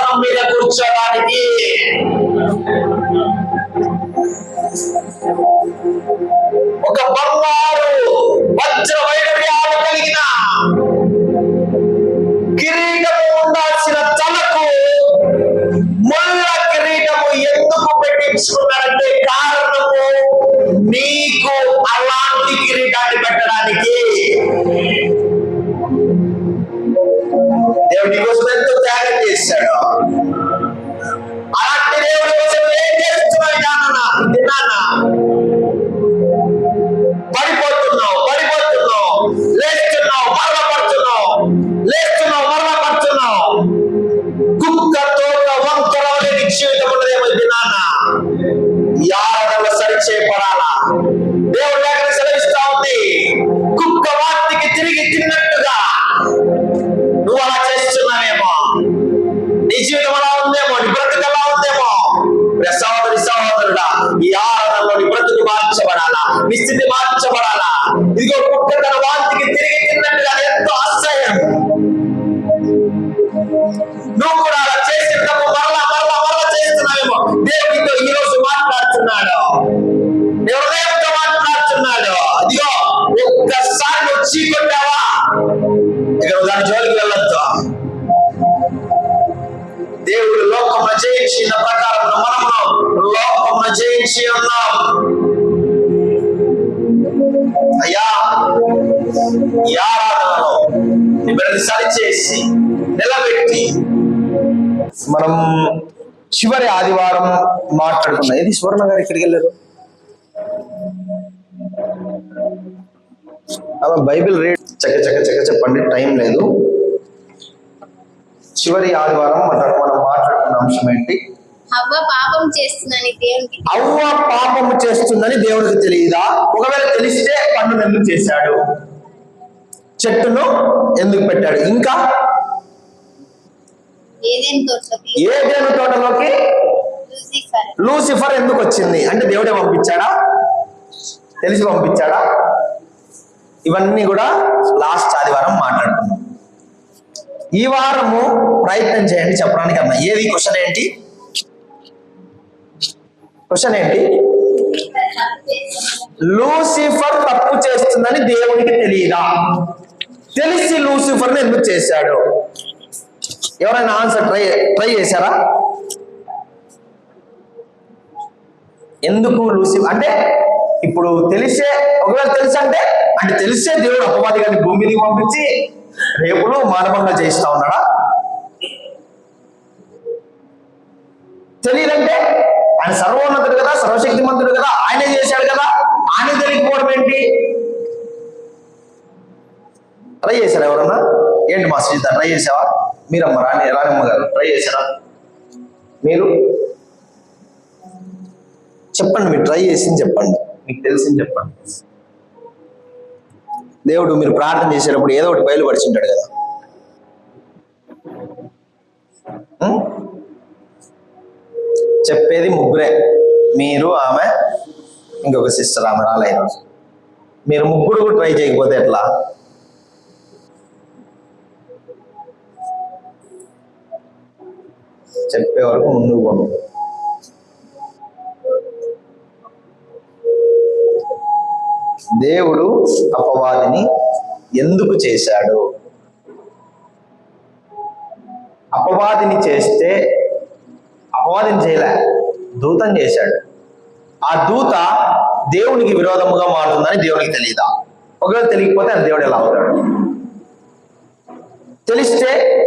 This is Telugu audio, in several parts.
సింహాసనం మీద కూర్చోడానికి. ఒక బంగారు వజ్ర వైడూర్యాలు కలిగిన కిరీటము ఉండాల్సిన తలకు ముళ్ళ కిరీటము ఎందుకు పెట్టించుకున్నారంటే కారణము నీకు అలాంటి కిరీటాన్ని పెట్టడానికి. దేవుడి కోసం ఎంతో త్యాగం చేశాడు. అలాంటి దేవుడి కోసం ఏం చేస్తున్నావు? విన్నానా? పడిపోతున్నావు, లేస్తున్నావు, మరణ పడుతున్నావు. కుక్క తోట వంకరవలే నిక్షేపం ఉన్నదేమో. విన్నానా? ఈ ఆరాధనలో సరిచేయబడాలా. దేవుడు లేఖనం సెలవిస్తా ఉంది, కుక్క వాటికి తిరిగి తిన్నట్టుగా నువ్వు అలా చేస్తున్నావేమో, నీ జీవితం అలా ఉందేమో, నీ బ్రతుకు అలా ఉందేమో. సహోదరుడా, ఈ ఆరాధనలో నీ బ్రతుకు మార్చబడాలా, నీ స్థితి మార్చబడాలా. ఇదిగో కుక్క తన వాంతికి తిరిగి తిన్నట్టుగా ఎంతో అసహ్యం. నువ్వు కూడా అలా చేసినప్పుడు మరలా చేస్తున్నావేమో. దేవుడితో ఈ రోజు మాట్లాడుతున్నాడు, హృదయంతో మాట్లాడుతున్నాడు. ఇదిగో ఒక్కసారి నువ్వు చీకొట్టావా, ఇక దాని జోలికి వెళ్ళొద్దు. దేవుడు లోకమును జయించిన ప్రకారం మనము లోకమును జయించి ఉన్నాం. అయ్యా, ఈ ఆరాధనలో నీ బిడ్డని సరిచేసి నిలబెట్టి మనం చివరి ఆదివారం మాట్లాడుకున్నాం. ఏది సువర్ణ గారు ఇక్కడికి వెళ్ళారు? బైబిల్ రీడ్ చక్క చెప్పండి, టైం లేదు. చివరి ఆదివారం మనం మాట్లాడుకున్న అంశం ఏంటి? అవ్వ పాపం చేస్తుందని దేవుడికి తెలియదా? ఒకవేళ తెలిస్తే పన్నును ఎందుకు చేశాడు? చెట్టును ఎందుకు పెట్టాడు? ఇంకా ఏదెను తోటలోకి లూసిఫర్ ఎందుకు వచ్చింది అంటే దేవుడే పంపించాడా? తెలిసి పంపించాడా? ఇవన్నీ కూడా లాస్ట్ ఆదివారం మాట్లాడుకున్నాం. ఈ వారము ప్రయత్నం చేయండి చెప్పడానికి. అన్నా ఏది క్వశ్చన్ ఏంటి? లూసిఫర్ తప్పు చేస్తుందని దేవునికి తెలియదా? తెలిసి లూసిఫర్ని ఎందుకు చేశాడు? ఎవరైనా ఆన్సర్ ట్రై చేశారా? ఎందుకు లూసిఫర్ అంటే ఇప్పుడు తెలిసే, ఒకవేళ అంటే తెలిసే దేవుడు అపవాది గారిని భూమి మీదకి పంపించి రేపులు మానవంగా చేయిస్తా ఉన్నాడా? తెలియదంటే ఆయన సర్వోన్నతుడు కదా, సర్వశక్తిమంతుడు కదా, ఆయనే చేశాడు కదా, ఆయన తెలియకపోవడం ఏంటి? ట్రై చేశారా ఎవరన్నా? ఏంటి మా సుజిత ట్రై చేసావా? మీరమ్మ రాణిమ్మ గారు ట్రై చేశారా? మీరు చెప్పండి, మీరు ట్రై చేసింది చెప్పండి, మీకు తెలిసింది చెప్పండి. దేవుడు మీరు ప్రార్థన చేసేటప్పుడు ఏదో ఒకటి బయలుపరిచింటాడు కదా. చెప్పేది ముగ్గురే, మీరు, ఆమె, ఇంకొక సిస్టర్, ఆమె రాలే ఈరోజు. మీరు ముగ్గురు కూడా ట్రై చేయకపోతే ఎట్లా? చెప్పే వరకు ముందుకు పోను. దేవుడు అపవాదిని ఎందుకు చేశాడు? అపవాదిని చేస్తే, అపవాదిని చేయలే, దూతం చేశాడు. ఆ దూత దేవునికి విరోధముగా మారుతుందని దేవునికి తెలియదా? ఒకవేళ తెలియకపోతే అది దేవుడు ఎలా అవుతాడు?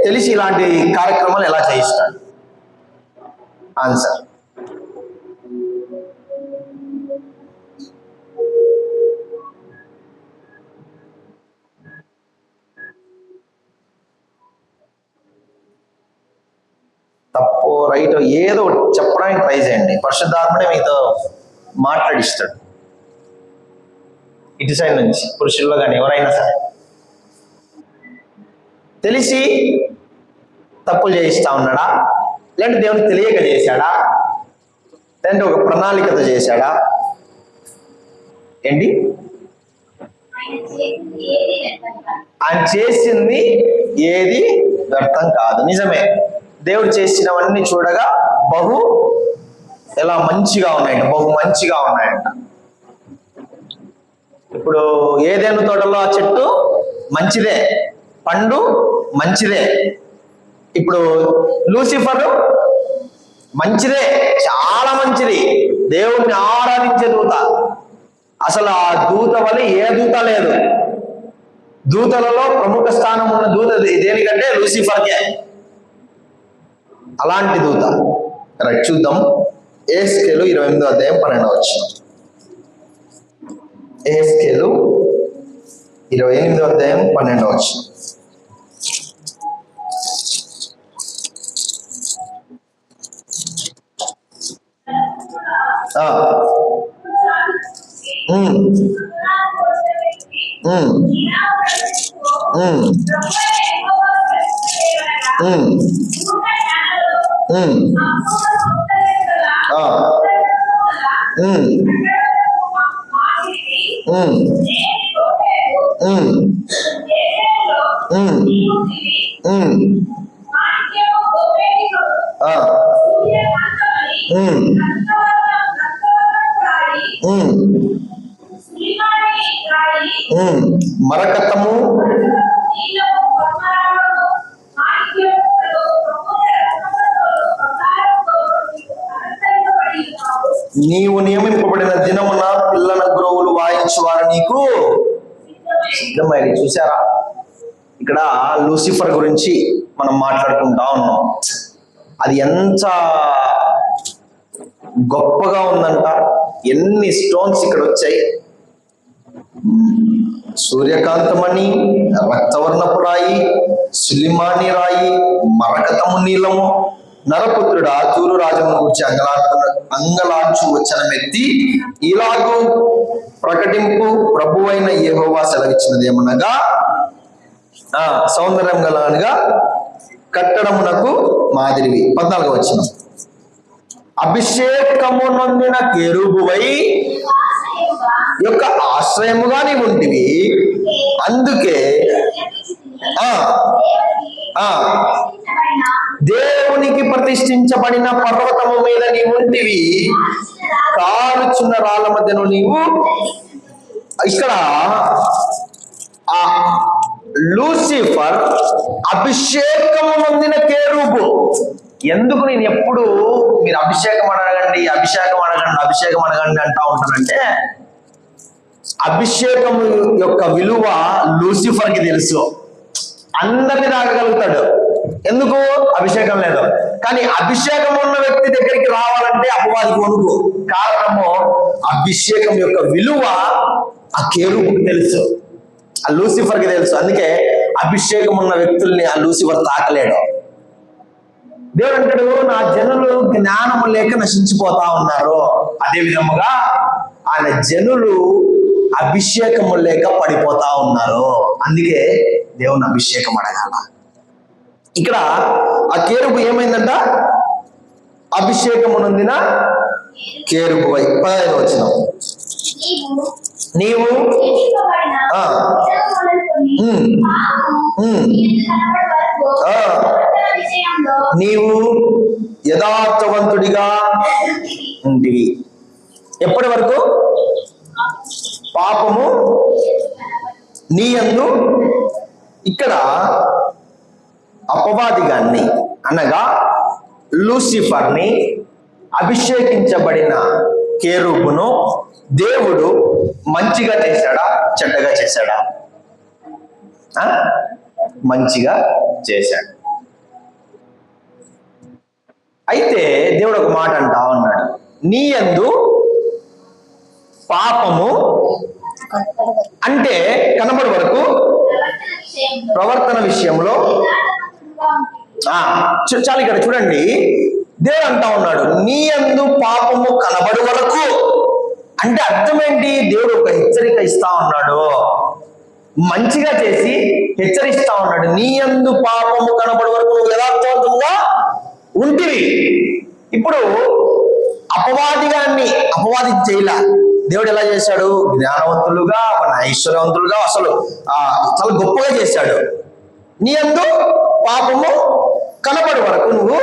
తెలిసి ఇలాంటి కార్యక్రమాలు ఎలా చేయిస్తాడు? ఆన్సర్ తప్పు రైట్ ఏదో చెప్పడానికి ట్రై చేయండి. పరిశుద్ధాత్మనే మీతో మాట్లాడిస్తాడు. ఇటు సైడ్ నుంచి పురుషుల్లో కానీ ఎవరైనా సరే తెలిసి తప్పులు చేయిస్తా ఉన్నాడా, లేదంటే దేవునికి తెలియక చేశాడా, లేదంటే ఒక ప్రణాళికతో చేశాడా? ఏంటి? ఆయన చేసింది ఏది వ్యర్థం కాదు. నిజమే, దేవుడు చేసినవన్నీ చూడగా ఎలా మంచిగా ఉన్నాయంట, బహు మంచిగా ఉన్నాయంట. ఇప్పుడు ఏదైనా తోటలో ఆ చెట్టు మంచిదే, పండు మంచిదే. ఇప్పుడు లూసిఫర్ మంచిదే, చాలా మంచిది, దేవుణ్ణి ఆరాధించే దూత. అసలు ఆ దూత వల్ల ఏ దూత లేదు. దూతలలో ప్రముఖ స్థానం ఉన్న దూత దేనికంటే లూసిఫర్కే. అలాంటి దూత. రైట్, చూద్దాం. యెహెజ్కేలు 28వ అధ్యాయం 12వ వచనం. యెహెజ్కేలు 28వ అధ్యాయం 12వ వచనం. మరకతము నీవు నియమింపబడిన దినమున పిల్లల గ్రోవులు వాయించువారు నీకు సిద్ధమైన. చూసారా, ఇక్కడ లూసిఫర్ గురించి మనం మాట్లాడుకుంటా ఉన్నాం. అది ఎంత గొప్పగా ఉందంట. ఎన్ని స్టోన్స్ ఇక్కడ వచ్చాయి. సూర్యకాంతమణి, రక్తవర్ణపు రాయి, సులిమాని రాయి, మరకతము నీలము. నరపుత్రుడా, తూరు రాజమును గురించి అంగలార్చు వచనమెత్తి ఇలాగూ ప్రకటింపు, ప్రభువైన యెహోవా సెలవిచ్చినది ఏమనగా, సౌందర్యం గలనగా కట్టడమునకు మాదిరివి. 14వ వచనం. అభిషేకము నొందిన కెరూబువై యొక్క ఆశ్రయముగా నీవు ఉంటివి. అందుకే దేవునికి ప్రతిష్ఠించబడిన పర్వతము మీద నీవు ఉంటివి. కాలుచున్న రాళ్ళ మధ్యను నీవు. ఇక్కడ ఆ లూసిఫర్ అభిషేకము నొందిన కెరూబు. ఎందుకు నేను ఎప్పుడు మీరు అభిషేకం అడగండి, అభిషేకం అడగండి, అభిషేకం అడగండి అంటా ఉంటానంటే, అభిషేకం యొక్క విలువ లూసిఫర్కి తెలుసు. అందరినీ తాగగలుగుతాడు. ఎందుకు? అభిషేకం లేదు. కానీ అభిషేకం ఉన్న వ్యక్తి దగ్గరికి రావాలంటే అపవాదికి వణుకు. కారణము, అభిషేకం యొక్క విలువ ఆ కెరూబుకి తెలుసు, ఆ లూసిఫర్కి తెలుసు. అందుకే అభిషేకం ఉన్న వ్యక్తుల్ని ఆ లూసిఫర్ తాకలేడు. దేవుడు అంటాడు, నా జనులు జ్ఞానము లేక నశించిపోతా ఉన్నారు. అదే విధముగా ఆయన జనులు అభిషేకము లేక పడిపోతా ఉన్నారు. అందుకే దేవుని అభిషేకం అడగాల. ఇక్కడ ఆ కెరూబు ఏమైందంట? అభిషేకము నొందిన కెరూబు. 15వ వచనం. నీవు నీవు యథార్థవంతుడిగా ఉంటివి. ఎప్పటి వరకు? పాపము నీ యందు. ఇక్కడ అపవాదిగాన్ని అనగా లూసిఫర్ని, అభిషేకించబడిన కెరూబును దేవుడు మంచిగా చేశాడా, చెడ్డగా చేశాడా? మంచిగా చేశాడు. అయితే దేవుడు ఒక మాట అంటా ఉన్నాడు, నీ యందు పాపము అంటే కనబడి వరకు ప్రవర్తన విషయంలో. చాలా ఇక్కడ చూడండి, దేవుడు అంటా ఉన్నాడు నీ యందు పాపము కనబడి వరకు. అంటే అర్థం ఏంటి? దేవుడు ఒక హెచ్చరిక ఇస్తా ఉన్నాడు, మంచిగా చేసి హెచ్చరిస్తా ఉన్నాడు. నీ యందు పాపము కనబడి వరకు నువ్వు యథార్థవంతంగా ఉంటివి. ఇప్పుడు అపవాది చేయలా. దేవుడు ఎలా చేశాడు? జ్ఞానవంతులుగా, మన ఐశ్వర్యవంతులుగా, అసలు చాలా గొప్పగా చేశాడు. నీ యందు పాపము కనబడి వరకు నువ్వు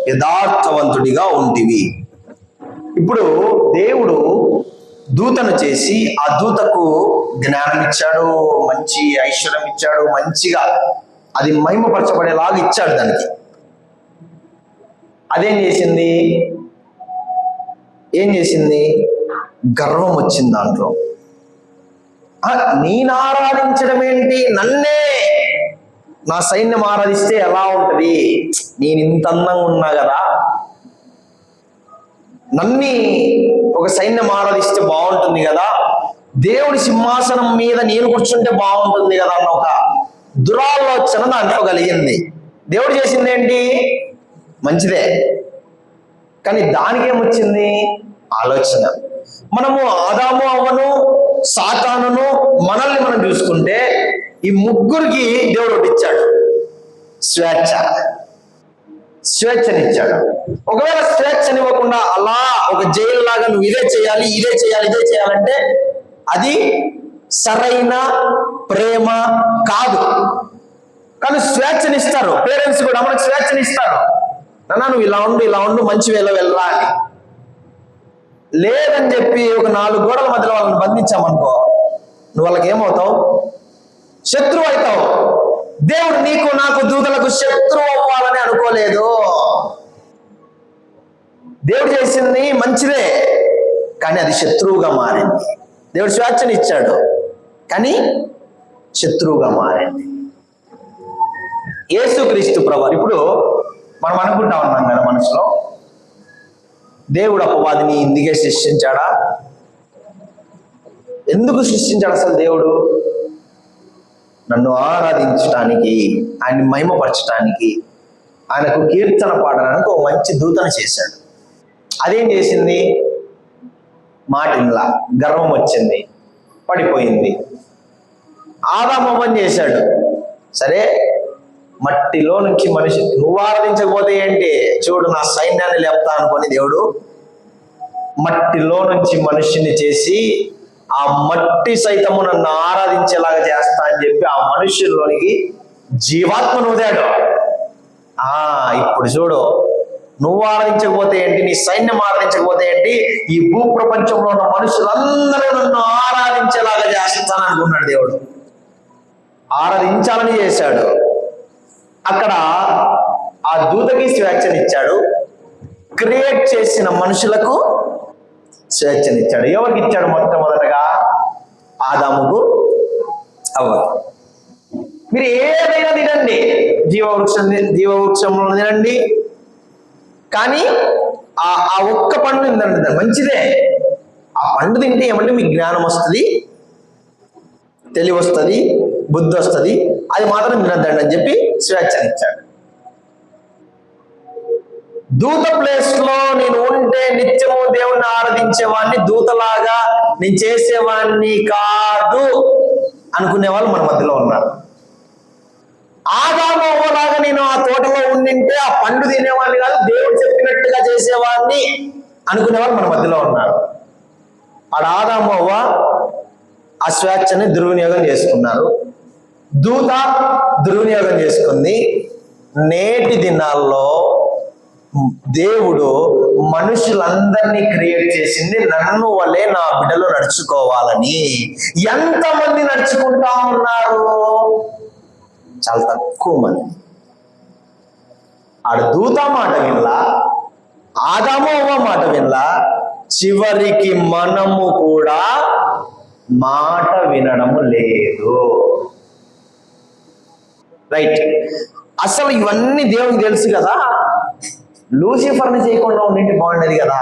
యథార్థవంతుడిగా ఉంటివి. ఇప్పుడు దేవుడు దూతను చేసి ఆ దూతకు జ్ఞానం ఇచ్చాడు, మంచి ఐశ్వర్యం ఇచ్చాడు, మంచిగా అది మహిమపరచబడేలాగా ఇచ్చాడు దానికి. అదేం చేసింది? గర్వం వచ్చింది దాంట్లో. నేను ఆరాధించడం ఏంటి, నన్నే నా సైన్యం ఆరాధిస్తే ఎలా ఉంటది, నేను ఇంత అందంగా ఉన్నా కదా, నన్ని ఒక సైన్యం ఆరాధిస్తే బాగుంటుంది కదా, దేవుడి సింహాసనం మీద నేను కూర్చుంటే బాగుంటుంది కదా అన్న ఒక దురాలోచన దాంట్లో కలిగింది. దేవుడు చేసింది ఏంటి? మంచిదే, కానీ దానికేమొచ్చింది? ఆలోచన. మనము ఆదాము అవ్వను సాతానును మనల్ని మనం చూసుకుంటే ఈ ముగ్గురికి దేవుడు ఒకటి ఇచ్చాడు, స్వేచ్ఛనిచ్చాడు. ఒకవేళ స్వేచ్ఛనివ్వకుండా అలా ఒక జైలు లాగా నువ్వు ఇదే చేయాలి ఇదే చేయాలంటే అది సరైన ప్రేమ కాదు. కానీ స్వేచ్ఛనిస్తారు పేరెంట్స్ కూడా, మనకు స్వేచ్ఛనిస్తారు. నాన్న నువ్వు ఇలా ఉండు మంచి వెళ్ళరా అని. లేదని చెప్పి ఒక 4 గోడల మధ్యలో వాళ్ళని బంధించామనుకో, నువ్వు వాళ్ళకి ఏమవుతావు? శత్రువు అవుతావు. దేవుడు నీకు నాకు దూతలకు శత్రువు అవ్వాలని అనుకోలేదు. దేవుడు చేసింది మంచిదే, కానీ అది శత్రువుగా మారింది. దేవుడు స్వేచ్ఛని ఇచ్చాడు, కానీ శత్రువుగా మారింది. యేసుక్రీస్తు ప్రభువు. ఇప్పుడు మనం అనుకుంటా ఉన్నాం కదా మనసులో, దేవుడు అపవాదిని ఇందుకే సృష్టించాడా? ఎందుకు సృష్టించాడు అసలు దేవుడు? నన్ను ఆరాధించడానికి, ఆయన్ని మహిమపరచడానికి, ఆయనకు కీర్తన పాడడానికి ఒక మంచి దూతను చేశాడు. అదేం చేసింది? మాటిన్లా గర్వం వచ్చింది, పడిపోయింది. ఆదామవ్వని చేశాడు. సరే, మట్టిలో నుంచి మనిషి, నువ్వు ఆరాధించకపోతే ఏంటి, చూడు నా సైన్యాన్ని లేపుతా అనుకొని దేవుడు మట్టిలో నుంచి మనిషిని చేసి ఆ మట్టి సైతము నన్ను ఆరాధించేలాగా చేస్తా అని చెప్పి ఆ మనుషుల్లోనికి జీవాత్మను వదిలాడు. ఇప్పుడు చూడు, నువ్వు ఆరాధించకపోతే ఏంటి, నీ సైన్యం ఆరాధించకపోతే ఏంటి, ఈ భూ ప్రపంచంలో ఉన్న మనుషులందరూ నన్ను ఆరాధించేలాగా చేస్తాను అనుకున్నాడు దేవుడు. ఆరాధించాలని చేశాడు. అక్కడ ఆ దూతకి స్వేచ్ఛనిచ్చాడు, క్రియేట్ చేసిన మనుషులకు స్వేచ్ఛనిచ్చాడు. ఎవరికి ఇచ్చాడు? మొట్టమొదటగా ఆదాముకు, అవ్వకు. మీరు ఏదైనా తినండి, జీవవృక్షంలో తినండి, కానీ ఆ ఒక్క పండు తినండి, మంచిదే. ఆ పండు తింటే ఏమంటే మీకు జ్ఞానం వస్తుంది, తెలివి వస్తుంది, బుద్ధి వస్తుంది, అది మాత్రం తినద్దండి అని చెప్పి స్వేచ్ఛనిచ్చాడు. దూత ప్లేస్ లో నేను ఉంటే నిత్యము దేవుణ్ణి ఆరాధించేవాడిని, దూతలాగా నేను చేసేవాడిని కాదు అనుకునే వాళ్ళు మన మధ్యలో ఉన్నారు. ఆదాము అవ్వలాగా నేను ఆ తోటలో ఉండింటే ఆ పండు తినేవాడిని కాదు, దేవుడు చెప్పినట్టుగా చేసేవాడిని అనుకునే వాళ్ళు మన మధ్యలో ఉన్నారు. ఆడ ఆదాము అవ్వ ఆ స్వేచ్ఛని దుర్వినియోగం చేసుకున్నారు, దూత దుర్వినియోగం చేసుకుంది. నేటి దినాల్లో దేవుడు మనుషులందరినీ క్రియేట్ చేసింది నన్ను వలె నా బిడ్డలు నడుచుకోవాలని. ఎంతమంది నడుచుకుంటా ఉన్నారు? చాలా తక్కువ మంది. ఆడ దూత మాట వినలా, ఆదాము అవ్వ మాట వినలా, చివరికి మనము కూడా మాట వినడము లేదు. రైట్. అసలు ఇవన్నీ దేవునికి తెలుసు కదా. లూసిఫర్ని చేయకుండా ఉండింటి బాగుండేది కదా.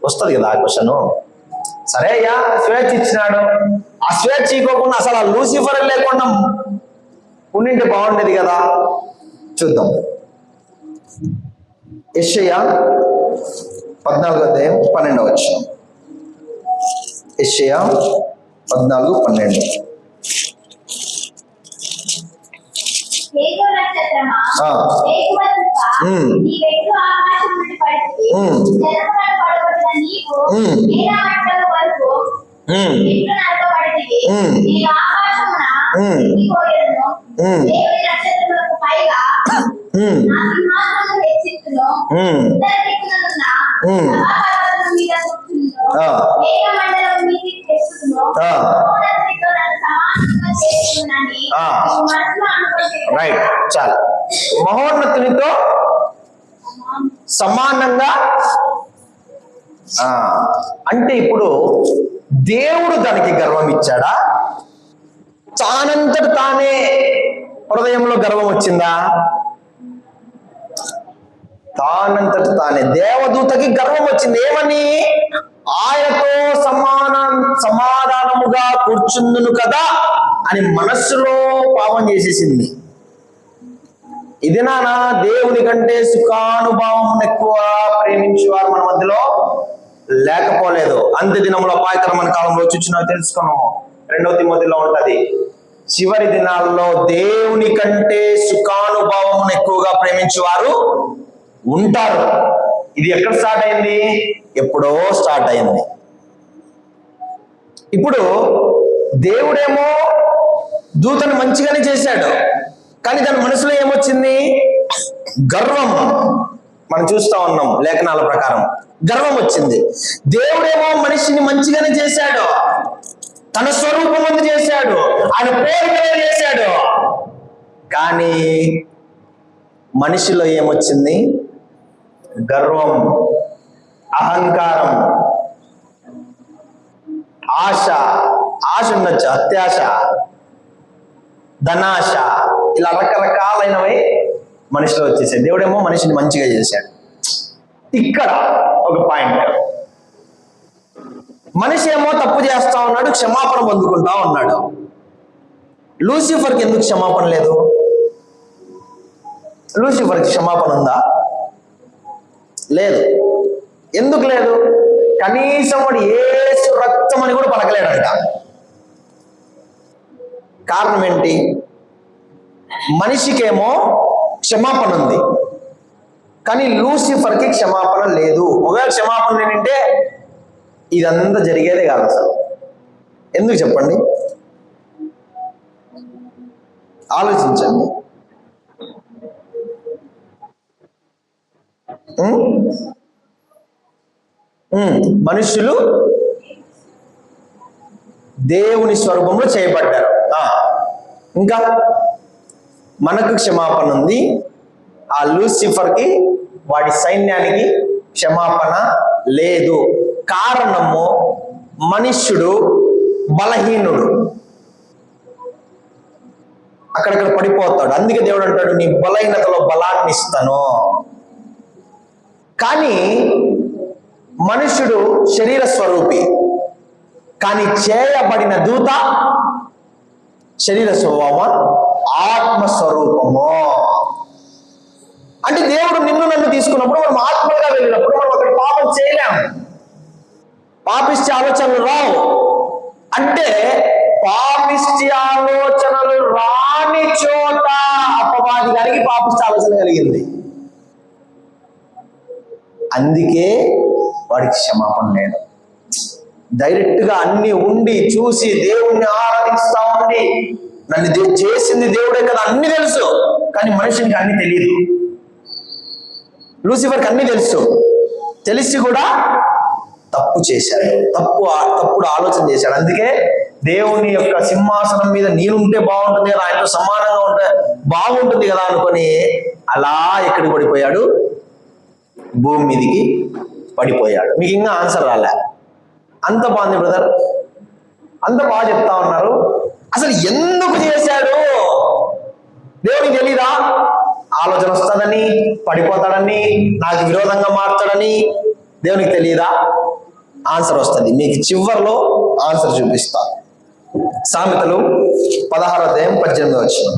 వస్తుంది కదా ఆ క్వశ్చన్. సరే అయ్యా, స్వేచ్ఛ ఇచ్చినాడు, ఆ స్వేచ్ఛ ఇవ్వకుండా అసలు ఆ లూసిఫర్ లేకుండా ఉండింటి బాగుండేది కదా. చూద్దాం. యెషయా 14:12. యెషయా 14:12. ఉమ్, నా సింహాసనము హెచ్చెత్తును. ఉమ్, ఉత్తర దిక్కుననున్న ఉమ్. సభాపర్వతము మీద కూర్చుందును. ఆ. మేఘమండలము మీదికి తెచ్చుదును. ఆ. మహోన్నతునితో నన్ను సమానంగా చేయుదునని ఆ. నీవు మనసులో అనుకుంటే రైట్, చాలు. మహోన్నతునితో సమానంగా. ఆ, అంటే ఇప్పుడు దేవుడు దానికి గర్వం ఇచ్చాడా? తానంతట తానే హృదయంలో గర్వం వచ్చిందా? తానంతట తానే దేవదూతకి గర్వం వచ్చింది. ఏమని? ఆయనతో సమాధానముగా కూర్చుందును కదా అని మనస్సులో పాపం చేసేసింది. ఇది నానా దేవుని కంటే సుఖానుభావం ఎక్కువ ప్రేమించేవారు మన మధ్యలో లేకపోలేదు. అంత్య దినంలో అపాయకరమైన కాలంలో చూచినా తెలుసుకున్నాము. 2వ తిమోతిలో ఉంటది. చివరి దినాల్లో దేవుని కంటే సుఖానుభావం ఎక్కువగా ప్రేమించేవారు ఉంటారు. ఇది ఎక్కడ స్టార్ట్ అయింది? ఎప్పుడో స్టార్ట్ అయింది. ఇప్పుడు దేవుడేమో దూతను మంచిగానే చేశాడు, కానీ దాని మనసులో ఏమొచ్చింది? గర్వం. మనం చూస్తా ఉన్నాం లేఖనాల ప్రకారం గర్వం వచ్చింది. దేవుడేమో మనిషిని మంచిగానే చేశాడు, తన స్వరూపం చేశాడు, ఆయన పోలికలో చేశాడు, కానీ మనిషిలో ఏమొచ్చింది? గర్వం, అహంకారం, ఆశ. ఆశ ఉండొచ్చు, అత్యాశ, ధనాశ, ఇలా రకరకాలైనవి మనిషిలో వచ్చేసాయి. దేవుడేమో మనిషిని మంచిగా చేశాడు. ఇక్కడ ఒక పాయింట్, మనిషి ఏమో తప్పు చేస్తా ఉన్నాడు, క్షమాపణ పొందుకుంటా ఉన్నాడు. లూసిఫర్కి ఎందుకు క్షమాపణ లేదు? లూసిఫర్కి క్షమాపణ ఉందా? లేదు. ఎందుకు లేదు? కనీసం వాడు యేసు రక్తం అని కూడా పలకలేడంట. కారణం ఏంటి? మనిషికేమో క్షమాపణ ఉంది, కానీ లూసిఫర్కి క్షమాపణ లేదు. ఒకవేళ క్షమాపణ ఏంటంటే ఇదంతా జరిగేదే కాదు అసలు. ఎందుకు చెప్పండి? ఆలోచించండి. మనుష్యులు దేవుని స్వరూపంలో చేయబడ్డారు. ఇంకా మనకు క్షమాపణ ఉంది, ఆ లూసిఫర్కి వాడి సైన్యానికి క్షమాపణ లేదు. కారణము మనుష్యుడు బలహీనుడు, అక్కడక్కడ పడిపోతాడు. అందుకే దేవుడు అంటాడు, నీ బలహీనతలో బలాన్ని ఇస్తాను. కానీ మనుష్యుడు శరీర స్వరూపి, కానీ చేయబడిన దూత శరీర స్వభావం, ఆత్మస్వరూపము. అంటే దేవుడు నిన్ను నన్ను తీసుకున్నప్పుడు, మనం ఆత్మగా వెళ్ళినప్పుడు మనం అక్కడ పాపం చేయలేము, పాపిష్టి ఆలోచనలు రావు. అంటే పాపిష్టి ఆలోచనలు రాని చోట అపవాది గారికి పాపిష్టి ఆలోచన కలిగింది. అందుకే వాడికి క్షమాపణ లేదు. డైరెక్ట్ గా అన్ని ఉండి చూసి దేవుణ్ణి ఆరాధిస్తా ఉండి, నన్ను చేసింది దేవుడే కదా అన్ని తెలుసు, కానీ మనిషికి అన్ని తెలియదు. లూసిఫర్కి అన్ని తెలుసు, తెలిసి కూడా తప్పు చేశాడు, తప్పుడు ఆలోచన చేశాడు. అందుకే దేవుని యొక్క సింహాసనం మీద నేనుంటే బాగుంటుంది కదా, ఆయనతో సమానంగా ఉంటే బాగుంటుంది కదా అనుకొని అలా ఎక్కడికి పడిపోయాడు? భూమి మీదికి పడిపోయాడు. మీకు ఇంకా ఆన్సర్ రాలే? అంత బాగుంది బ్రదర్, అంత బాగా చెప్తా ఉన్నారు. అసలు ఎందుకు చేశాడు? దేవునికి తెలీదా? ఆలోచన వస్తుందని, పడిపోతాడని, నాకు విరోధంగా మారుతాడని దేవునికి తెలియదా? ఆన్సర్ వస్తుంది. మీకు చివరిలో ఆన్సర్ చూపిస్తా. సామెతలు 16వ అధ్యాయం 18వ వచనం.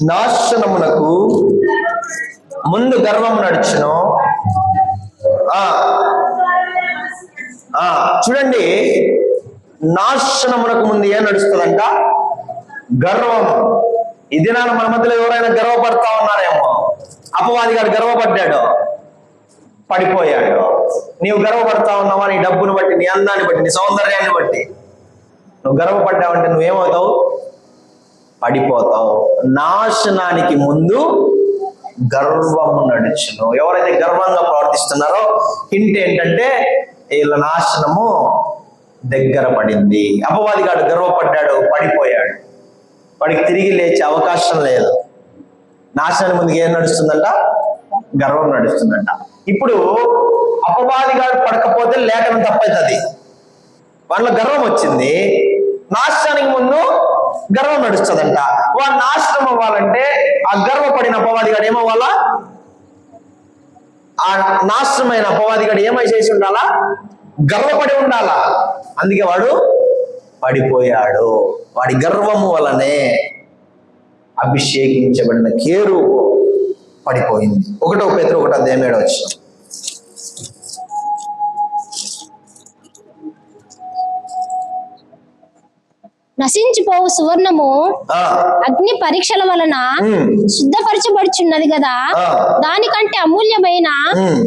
నాశనమునకు ముందు గర్వం నడుచును. చూడండి, నాశనమునకు ముందు ఏం నడుస్తుందంట? గర్వం. ఇది నాన్న మన మధ్యలో ఎవరైనా గర్వపడతా ఉన్నారేమో. అపవాది గారు గర్వపడ్డాడు, పడిపోయాడు. నీవు గర్వపడతా ఉన్నావా? నీ డబ్బును బట్టి, నీ అందాన్ని బట్టి, నీ సౌందర్యాన్ని బట్టి. నువ్వు గర్వపడ్డావంటే నువ్వేమవుతావు? పడిపోతావు. నాశనానికి ముందు గర్వము నడుచును. ఎవరైతే గర్వంగా ప్రవర్తిస్తున్నారో హింట్ ఏంటంటే వీళ్ళ నాశనము దగ్గర పడింది. అపవాదిగాడు గర్వపడ్డాడు, పడిపోయాడు. వాడికి తిరిగి లేచే అవకాశం లేదు. నాశనానికి ముందుకు ఏం నడుస్తుందంట? గర్వం నడుస్తుందంట. ఇప్పుడు అపవాదిగాడు పడకపోతే లేఖనం తప్పవుతుంది. వాళ్ళ గర్వం వచ్చింది, నాశనానికి ముందు గర్వం నడుస్తుందంట. వాడు నాశనం అవ్వాలంటే ఆ గర్వపడిన అపవాదిగాడు ఏమవ్వాలా? ఆ నాశనమైన అపవాదిగాడు ఏమై చేసి ఉండాలా? గర్వపడి ఉండాలా. అందుకే వాడు పడిపోయాడు. వాడి గర్వము వలనే అభిషేకించబడిన కేరువు పడిపోయింది. 1 పేతురు 1:7 నశించిపోవు సువర్ణము అగ్ని పరీక్షల వలన శుద్ధపరచబడుచున్నది కదా, దానికంటే అమూల్యమైన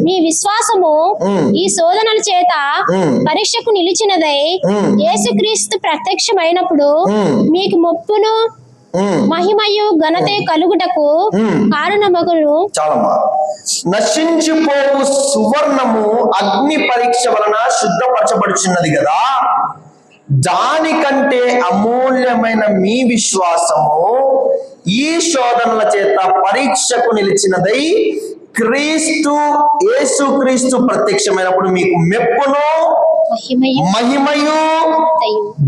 మీ విశ్వాసము ఈ శోధనల చేత పరీక్షకు నిలిచినదై యేసుక్రీస్తు ప్రత్యక్షమైనప్పుడు మీకు మొప్పును మహిమయు ఘనత కలుగుటకు కారణమగును. చాలమ్మా. నశించిపోవు సువర్ణము అగ్ని పరీక్ష వలన శుద్ధపరచబడుచున్నది కదా, దానికంటే అమూల్యమైన మీ విశ్వాసము ఈ శోధనల చేత పరీక్షకు నిలిచినదై యేసుక్రీస్తు ప్రత్యక్షమైనప్పుడు మీకు మెప్పును మహిమయు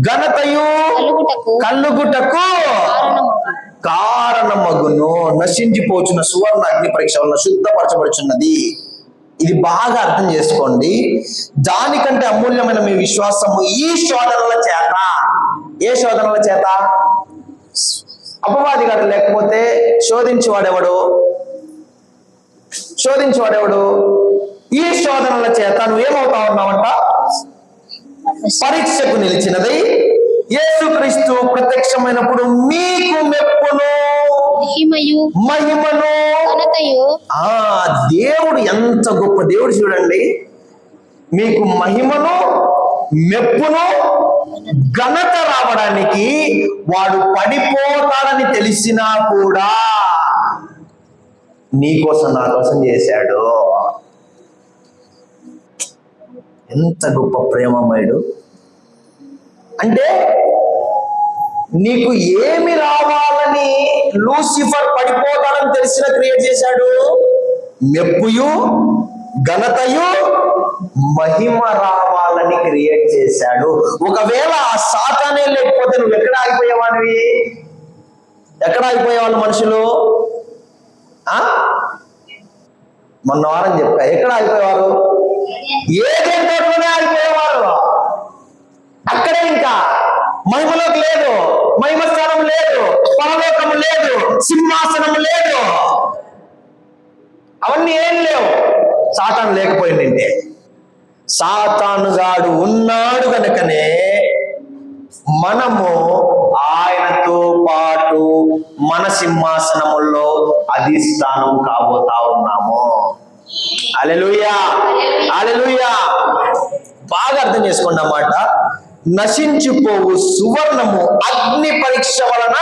ఘనతయు కలుగుటకు కారణమగును. నశించిపోచున్న సువర్ణ అగ్ని పరీక్ష వలన శుద్ధపరచబడుచున్నది. ఇది బాగా అర్థం చేసుకోండి. దానికంటే అమూల్యమైన మీ విశ్వాసము ఈ శోధనల చేత. ఏ శోధనల చేత? అపవాదిగాడు లేకపోతే శోధించేవాడెవడు? ఈ శోధనల చేత నువ్వేమవుతా ఉన్నావంట? పరీక్షకు నిలిచినది యేసుక్రీస్తు ప్రత్యక్షమైనప్పుడు మీకు మెప్పును మహిమను. దేవుడు ఎంత గొప్ప దేవుడు చూడండి. మీకు మహిమను మెప్పును ఘనత రావడానికి వాడు పడిపోతాడని తెలిసినా కూడా నీకోసం నా కోసం చేశాడు. ఎంత గొప్ప ప్రేమమయుడు అంటే, నీకు ఏమి రావాలని లూసిఫర్ పడిపోతాడని తెలిసిన క్రియేట్ చేశాడు. మెప్పుయు ఘనతయు మహిమ రావాలని క్రియేట్ చేశాడు. ఒకవేళ ఆ సాతానే లేకపోతే నువ్వు ఎక్కడ ఆగిపోయేవాడివి? ఎక్కడ ఆగిపోయేవాళ్ళు మనుషులు? మొన్న వారం చెప్పా, ఎక్కడ ఆగిపోయేవారు? ఏదేం తోటలోనే ఆగిపోయేవారు. అక్కడే ఇంకా మహిమలోకి లేదు, మహిమ స్థానం లేదు, పరలోకము లేదు, సింహాసనం లేదు, అవన్నీ ఏం లేవు. సాతాను లేకపోయిందంటే, సాతానుగాడు ఉన్నాడు కనుకనే మనము ఆయనతో పాటు మన సింహాసనముల్లో అధిష్టానం కాబోతా ఉన్నాము. హల్లెలూయా, హల్లెలూయా. బాగా అర్థం చేసుకోండి అన్నమాట. నశించిపోవు సువర్ణము అగ్ని పరీక్ష వలన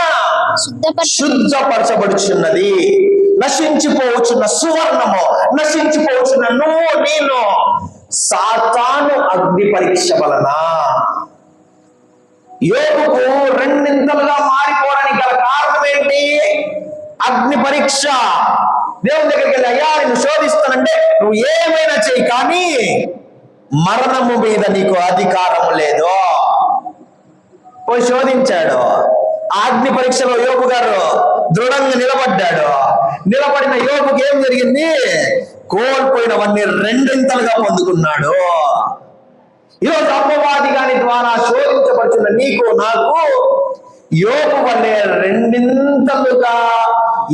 శుద్ధపరచబడుచున్నది. నశించిపోవచ్చున్న సువర్ణము, నశించిపోవచ్చున్న నువ్వు నేను సాతాను అగ్ని పరీక్ష వలన. యోబుకు రెండింతలుగా మారిపోవడానికి గల కారణం ఏంటి? అగ్ని పరీక్ష. దేవుని దగ్గరికి వెళ్ళి, అయ్యా నేను శోధిస్తానంటే నువ్వు ఏమైనా చెయ్యి, కానీ మరణము మీద నీకు అధికారము లేదు. పోయి శోధించాడు. అగ్ని పరీక్షలో యోబు గారు దృఢంగా నిలబడ్డాడు. నిలబడిన యోబుకి ఏం జరిగింది? కోల్పోయినవన్నీ రెండింతలుగా పొందుకున్నాడు. ఈరోజు అపవాది గాని ద్వారా శోధించబడుతున్న నీకు నాకు యోబు వల్లే రెండింతలుగా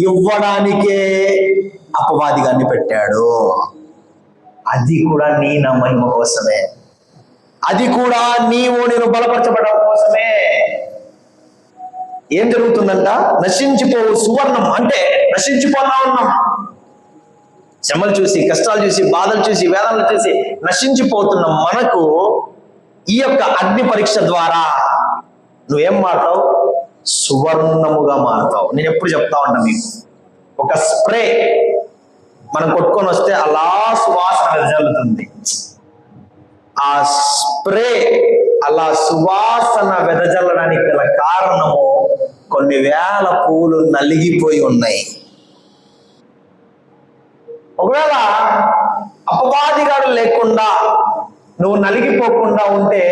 ఇవ్వడానికే అపవాది గారిని పెట్టాడు. అది కూడా నా మహిమ కోసమే, అది కూడా నేను బలపరచబడడం కోసమే. ఏం జరుగుతుందంట? నశించిపోవు సువర్ణం అంటే నశించిపోతా ఉన్నాం. శ్రమలు చూసి, కష్టాలు చూసి, బాధలు చూసి, వేదనలు చూసి నశించిపోతున్న మనకు ఈ యొక్క అగ్ని పరీక్ష ద్వారా నువ్వేం మారుతావు? సువర్ణముగా మారుతావు. నేను ఎప్పుడు చెప్తా ఉంటా మీకు, ఒక స్ప్రే మనం కొట్టుకొని వస్తే అలా సువాసన వెదజల్లుతుంది. ఆ స్ప్రే అలా సువాసన వెదజల్లడానికి గల కారణము కొన్ని వేల పూలు నలిగిపోయి ఉన్నాయి. ఒకవేళ అపవాదిగాడు లేకుండా నువ్వు నలిగిపోకుండా ఉంటే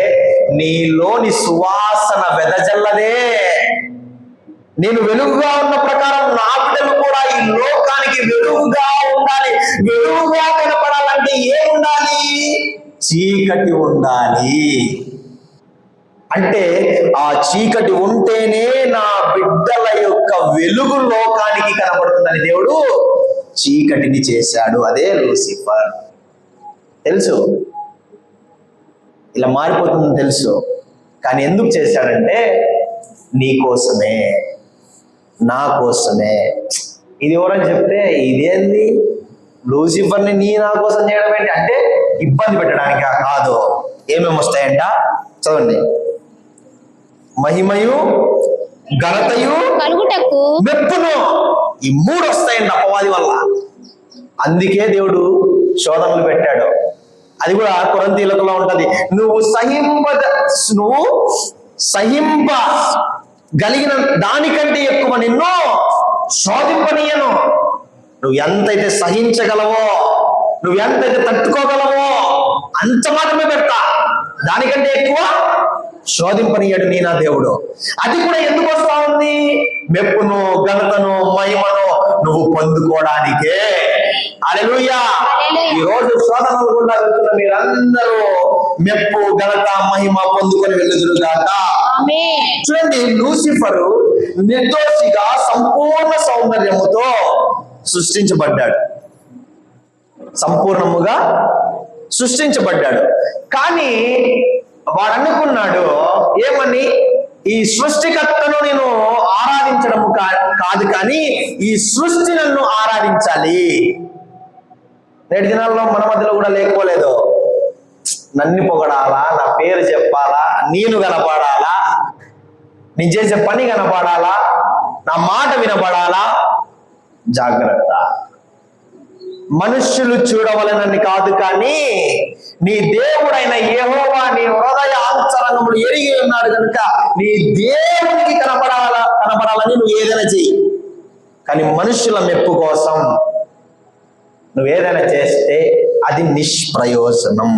నీలోని సువాసన వెదజల్లదే. నేను వెలుగుగా ఉన్న ప్రకారం నా బిడ్డలు కూడా ఈ లోకానికి వెలుగుగా ఉండాలి. వెలుగుగా కనపడాలంటే ఏముండాలి? చీకటి ఉండాలి. అంటే ఆ చీకటి ఉంటేనే నా బిడ్డల యొక్క వెలుగు లోకానికి కనపడుతుందని దేవుడు చీకటిని చేశాడు. అదే లూసిఫర్. తెలుసు ఇలా మారిపోతుందని తెలుసు, కానీ ఎందుకు చేశాడంటే నీ కోసమే, నా కోసమే. ఇది ఎవరని చెప్తే ఇదేంది లూసిఫర్ని నీ నా కోసం చేయడం ఏంటి అంటే ఇబ్బంది పెట్టడానికి కాదు. ఏమేమి వస్తాయంట చదవండి. మహిమయు, ఘనతయు, కలుగుటకు, మెప్పును, ఈ 3 వస్తాయండి అపవాది వల్ల. అందుకే దేవుడు శోధనలు పెట్టాడు. అది కూడా కొరింథీయులలో ఉంటది. నువ్వు సహింపగలిగిన దానికంటే ఎక్కువ నిన్ను శోధింపనీయను. నువ్వు ఎంతైతే సహించగలవో, నువ్వు ఎంతైతే తట్టుకోగలవో అంత మాత్రమే పెడతా. దానికంటే ఎక్కువ శోధింపనీయడు నీ నా దేవుడు. అది కూడా ఎందుకు వస్తా ఉంది? మెప్పును, ఘనతను, మహిమను నువ్వు పొందుకోవడానికే. హల్లెలూయా. ఈ రోజు శోధనలు గుండా వెళ్తున్న మీరందరూ మెప్పు, ఘనత, మహిమ పొందుకొని వెళ్ళుదురుగాక. చూడండి, లూసిఫరు నిర్దోషిగా సంపూర్ణ సౌందర్యముతో సృష్టించబడ్డాడు. సంపూర్ణముగా సృష్టించబడ్డాడు. కానీ వాడు అనుకున్నాడు ఏమని? ఈ సృష్టికర్తను నేను ఆరాధించడము కాదు, కానీ ఈ సృష్టి నన్ను ఆరాధించాలి. నేటి దినాల్లో మన మధ్యలో కూడా లేకపోలేదు. నన్ను పొగడాలా, నా పేరు చెప్పాలా, నేను కనపడాలా, నేను చేసే పని కనపడాలా, నా మాట వినపడాలా. జాగ్రత్త. మనుష్యులు చూడవలనని కాదు, కానీ నీ దేవుడైన యెహోవా నీ హృదయ అంతరంగములు ఎరిగి ఉన్నాడు కనుక నీ దేవునికి కనపడాలని నువ్వు ఏదైనా చెయ్యి. కానీ మనుష్యుల మెప్పు కోసం నువ్వేదైనా చేస్తే అది నిష్ప్రయోజనం.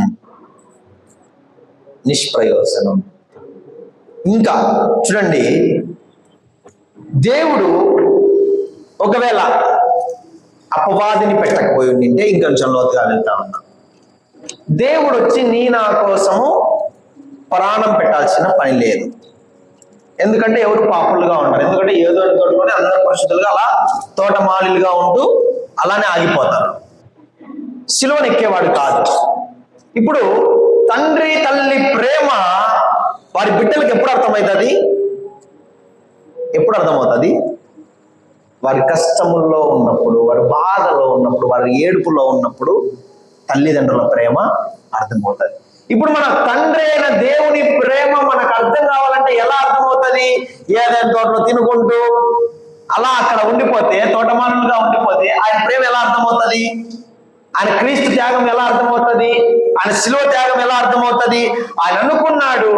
ఇంకా చూడండి, దేవుడు ఒకవేళ అపవాదిని పెట్టకపోయి ఉండింటే ఇంకొంచెం లోతుగా వెళ్తా ఉన్నా. దేవుడు వచ్చి నీ నా కోసము ప్రాణం పెట్టాల్సిన పని లేదు. ఎందుకంటే ఎవరు పాపులుగా ఉంటారు. ఎందుకంటే ఏదో తోటలోనే అందరు పరిశుద్ధులుగా అలా తోటమాలిలుగా ఉంటూ అలానే ఆగిపోతారు. సిలువను ఎక్కేవాడు కాదు. ఇప్పుడు తండ్రి తల్లి ప్రేమ వారి బిడ్డలకు ఎప్పుడు అర్థమవుతుంది? వారి కష్టముల్లో ఉన్నప్పుడు, వారి బాధలో ఉన్నప్పుడు, వారి ఏడుపులో ఉన్నప్పుడు తల్లిదండ్రుల ప్రేమ అర్థమవుతుంది. ఇప్పుడు మన తండ్రి అయిన దేవుని ప్రేమ మనకు అర్థం కావాలంటే ఎలా అర్థమవుతుంది? ఏదైనా తోటలో తినుకుంటూ అలా అక్కడ ఉండిపోతే, తోటమానులుగా ఉండిపోతే ఆయన ప్రేమ ఎలా అర్థమవుతుంది? ఆయన క్రీస్తు త్యాగం ఎలా అర్థమవుతుంది? ఆయన శిలువ త్యాగం ఎలా అర్థమవుతుంది? ఆయన అనుకున్నాడు,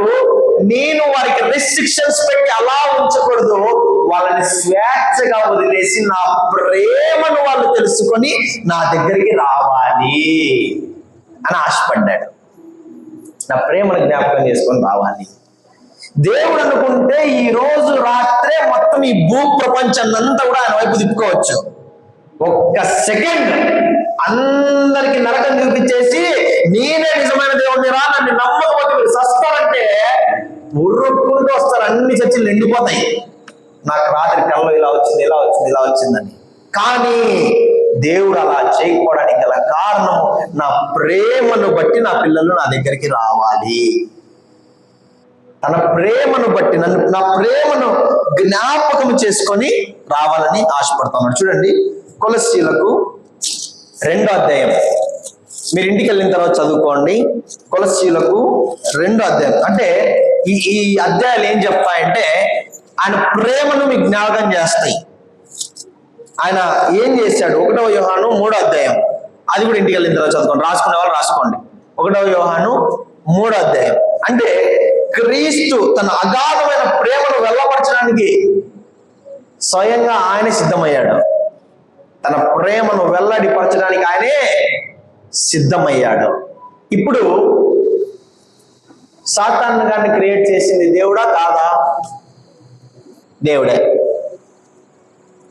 నేను వారికి రెస్ట్రిక్షన్స్ పెట్టి అలా ఉంచకూడదు, వాళ్ళని స్వేచ్ఛగా వదిలేసి నా ప్రేమను వాళ్ళు తెలుసుకొని నా దగ్గరికి రావాలి అని ఆశపడ్డాడు. నా ప్రేమను జ్ఞాపకం చేసుకొని రావాలి. దేవుడు అనుకుంటే ఈ రోజు రాత్రే మొత్తం ఈ భూ ప్రపంచాన్ని అంతా కూడా ఆయన వైపు తిప్పుకోవచ్చు. ఒక్క సెకండ్ అందరికి నరకం చూపించేసి నేనే నిజమైన దేవుడిని రా, నన్ను నమ్మకపోతే మీరు సస్తారంటే ఉర్రుకుంటూ వస్తారు. అన్ని చర్చలు నిండిపోతాయి. నాకు రాత్రి కల్లో ఇలా వచ్చిందని. కానీ దేవుడు అలా చేయకపోవడానికి గల కారణం, నా ప్రేమను బట్టి నా పిల్లలు నా దగ్గరికి రావాలి. తన ప్రేమను బట్టి నా ప్రేమను జ్ఞాపకం చేసుకొని రావాలని ఆశపడుతున్నాడు. చూడండి, కొలస్సీలకు 2వ అధ్యాయం మీరు ఇంటికి వెళ్ళిన తర్వాత చదువుకోండి. కొలస్సీలకు 2వ అధ్యాయం. అంటే ఈ అధ్యాయాలు ఏం చెప్తాయంటే ఆయన ప్రేమను మీకు జ్ఞాపకం చేస్తాయి. ఆయన ఏం చేశాడు. 1వ యోహాను 3వ అధ్యాయం, అది కూడా ఇంటికి వెళ్ళిన తర్వాత చదువుకోండి. రాసుకునే వాళ్ళు రాసుకోండి. 1వ యోహాను 3వ అధ్యాయం. అంటే క్రీస్తు తన అగాధమైన ప్రేమను వెళ్ళపరచడానికి స్వయంగా ఆయన సిద్ధమయ్యాడు. తన ప్రేమను వెల్లడిపరచడానికి ఆయనే సిద్ధమయ్యాడు. ఇప్పుడు సాతాను గారిని క్రియేట్ చేసింది దేవుడా కాదా? దేవుడే.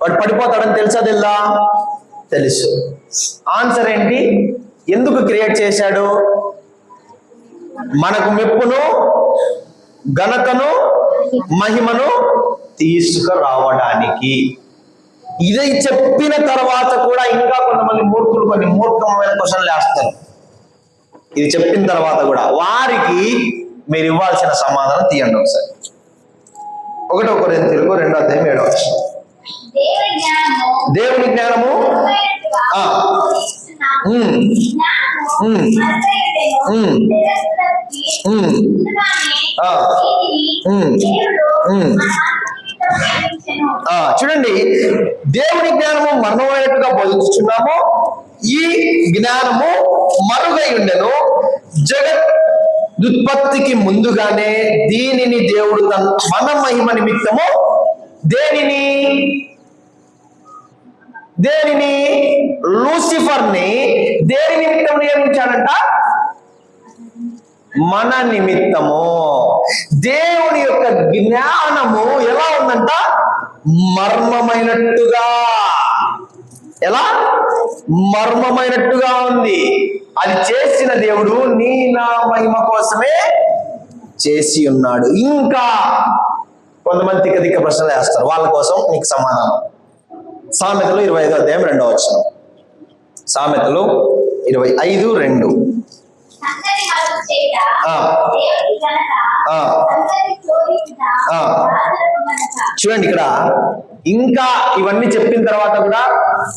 వాడు పడిపోతాడని తెలుసా తెల్లా? తెలుసు. ఆన్సర్ ఏంటి? ఎందుకు క్రియేట్ చేశాడు? మనకు మెప్పును, ఘనతను, మహిమను తీసుకురావడానికి. ఇది చెప్పిన తర్వాత కూడా ఇంకా కొంతమంది మూర్ఖులు కొన్ని మూర్ఖమైన క్వశ్చన్లు వేస్తారు. ఇది చెప్పిన తర్వాత కూడా వారికి మీరు ఇవ్వాల్సిన సమాధానం తీయండి ఒకసారి. 1 కొరింథీయులకు 2వ అధ్యాయం 7వ వచనం. దేవుని జ్ఞానము చూడండి, దేవుని జ్ఞానము మరణమైనట్టుగా బోధించుచున్నాము. ఈ జ్ఞానము మరుగై ఉండెను. జగదుత్పత్తికి ముందుగానే దీనిని దేవుడు మన మహిమ నిమిత్తము దేనిని లూసిఫర్ ని దేని నిమిత్తం నియమించాడంట? మన నిమిత్తము. దేవుని యొక్క జ్ఞానము ఎలా ఉందంట? మర్మమైనట్టుగా. ఎలా? మర్మమైనట్టుగా ఉంది. అది చేసిన దేవుడు నీ నా మహిమ కోసమే చేసి ఉన్నాడు. ఇంకా కొంతమంది తిక్క తిక్క ప్రశ్నలు వేస్తారు, వాళ్ళ కోసం నీకు సమాధానం. సామెతలు 25వ అధ్యాయం 2వ వచనం. సామెతలు 25:2. చూడండి, ఇక్కడ ఇంకా ఇవన్నీ చెప్పిన తర్వాత కూడా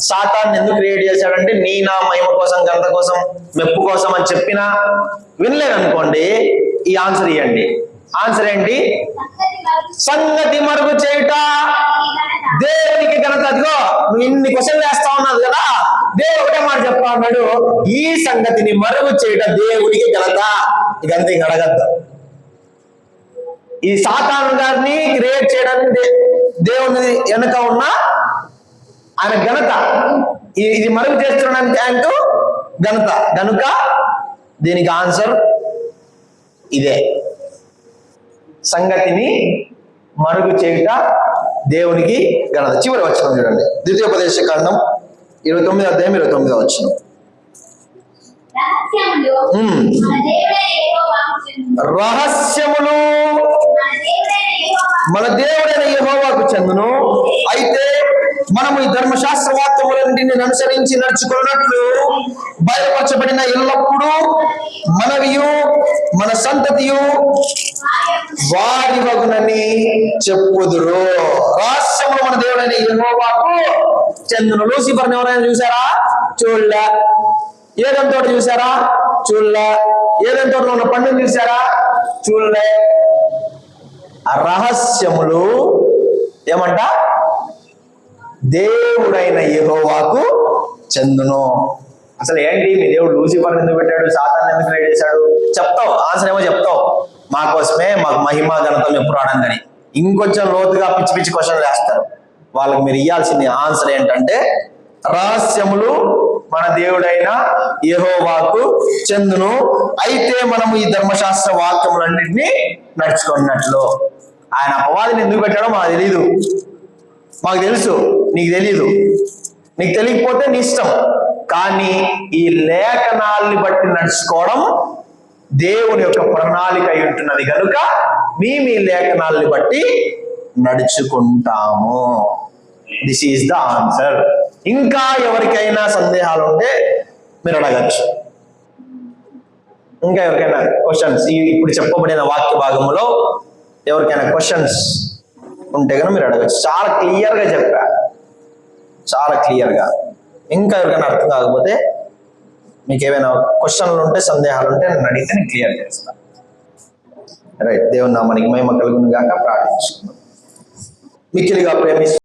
సాతాన్ని ఎందుకు క్రియేట్ చేశాడంటే నీ నా మహిమ కోసం, ఘనత కోసం, మెప్పు కోసం అని చెప్పినా వినలేదనుకోండి, ఈ ఆన్సర్ ఇవ్వండి. ఆన్సర్ ఏంటి? సంగతి మరుగు చేయుట దేవునికి ఘనత. అదిగో నువ్వు ఇన్ని క్వశ్చన్లు వేస్తా ఉన్నావు కదా, దేవుడు ఒకటే మాట చెప్తా ఉన్నాడు, ఈ సంగతిని మరుగు చేయుట దేవునికి ఘనత. ఇదంతా ఇంక అడగద్దు. ఈ సాతాను గారిని క్రియేట్ చేయడానికి దేవుని వెనుక ఉన్న ఆయన ఘనత, ఇది మరుగు చేస్తున్నాడానికి ఆయనకు ఘనత కనుక దీనికి ఆన్సర్ ఇదే. సంగతిని మరుగు చేయుట దేవునికి ఘనత. చివరి వచనం చూడండి, ద్వితీయోపదేశకాండం 29వ అధ్యాయం 29వ వచనం. రహస్యములు మన దేవుడైన యెహోవాకు చెందును. అయితే మనము ఈ ధర్మశాస్త్ర వాక్యములన్నిటిని అనుసరించి నడుచుకున్నట్లు బయలుపరచబడిన ఎల్లప్పుడూ మనవియు మన సంతతియు వారి వగునని చెప్పుదురు. రహస్యములు మన దేవుడైన యెహోవాకు చెందును. లూసిఫర్ని ఎవరైనా చూసారా? చూడలే. ఏదైనా తోట చూసారా? చూడలే. ఏదైనా తోటలో ఉన్న పండుని చూసారా? చూడలే. ఆ రహస్యములు ఏమంట? దేవుడైన యెహోవాకు చెందును. అసలు ఏంటి మీ దేవుడు లూసిఫర్ ఎందుకు పెట్టాడు, సాతాన్ని ఎందుకు క్రియేట్ చేశాడు? చెప్తావు, ఆన్సర్ ఏమో చెప్తావు. మా కోసమే, మాకు మహిమ ఘనతలు ఎప్పుడు రావడానికి. ఇంకొంచెం లోతుగా పిచ్చి పిచ్చి క్వశ్చన్లు వేస్తారు. వాళ్ళకి మీరు ఇవ్వాల్సిన ఆన్సర్ ఏంటంటే రహస్యములు మన దేవుడైన యెహోవాకు చెందును. అయితే మనము ఈ ధర్మశాస్త్ర వాక్యములన్నింటినీ నడుచుకున్నట్లు. ఆయన అపవాదిని ఎందుకు పెట్టాడో మాకు తెలీదు. మాకు తెలుసు, నీకు తెలీదు. నీకు తెలియకపోతే నీ ఇష్టం. కానీ ఈ లేఖనాల్ని బట్టి నడుచుకోవడం దేవుని యొక్క ప్రణాళిక అయి ఉంటున్నది కనుక మేము ఈ లేఖనాల్ని బట్టి నడుచుకుంటాము. This is the answer. ఇంకా ఎవరికైనా సందేహాలు ఉంటే మీరు అడగచ్చు. ఇంకా ఎవరికైనా క్వశ్చన్స్, ఇప్పుడు చెప్పబడిన వాక్య భాగంలో ఎవరికైనా క్వశ్చన్స్ ఉంటే కనుక మీరు అడగచ్చు. చాలా క్లియర్గా చెప్పా, చాలా క్లియర్గా. ఇంకా ఎవరికైనా అర్థం కాకపోతే మీకు ఏమైనా క్వశ్చన్లు ఉంటే, సందేహాలు ఉంటే నన్ను అడిగితే నేను క్లియర్ చేస్తాను. రైట్, దేవుని నామానికి మహిమ కలుగును గాక. ప్రార్థించుకుందాం. మిక్కిలిగా ప్రేమిస్తూ